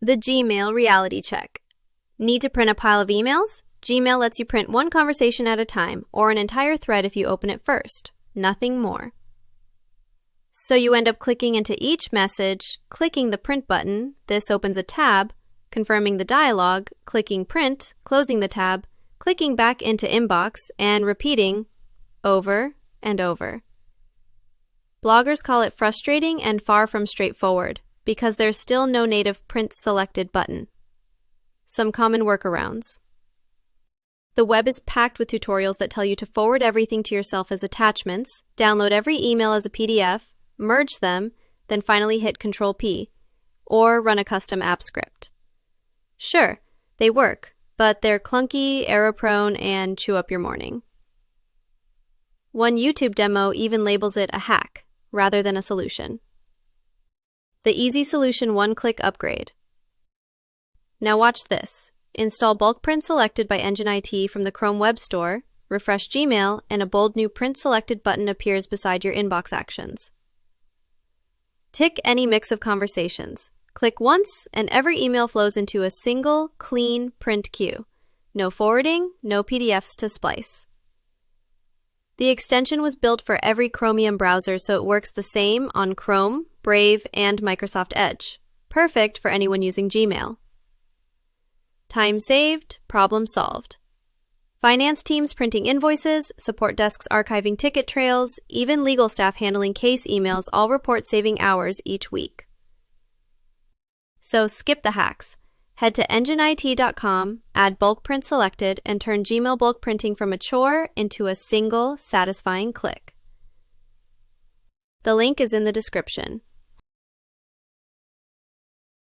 The Gmail Reality Check. Need to print a pile of emails? Gmail lets you print one conversation at a time, or an entire thread if you open it first. Nothing more. So you end up clicking into each message, clicking the print button. This opens a tab, confirming the dialog, clicking print, closing the tab, clicking back into inbox, and repeating over and over. Bloggers call it frustrating and far from straightforward because there's still no native print selected button. Some common workarounds. The web is packed with tutorials that tell you to forward everything to yourself as attachments, download every email as a PDF, merge them, then finally hit Control-P, or run a custom app script. Sure, they work, but they're clunky, error-prone, and chew up your morning. One YouTube demo even labels it a hack, rather than a solution. The Easy Solution one-click upgrade. Now watch this. Install Bulk Print Selected by engineIT from the Chrome Web Store, refresh Gmail, and a bold new Print Selected button appears beside your inbox actions. Tick any mix of conversations. Click once, and every email flows into a single, clean print queue. No forwarding, no PDFs to splice. The extension was built for every Chromium browser, so it works the same on Chrome, Brave, and Microsoft Edge. Perfect for anyone using Gmail. Time saved, problem solved. Finance teams printing invoices, support desks archiving ticket trails, even legal staff handling case emails all report saving hours each week. So skip the hacks. Head to engineIT.com, add bulk print selected, and turn Gmail bulk printing from a chore into a single, satisfying click. The link is in the description.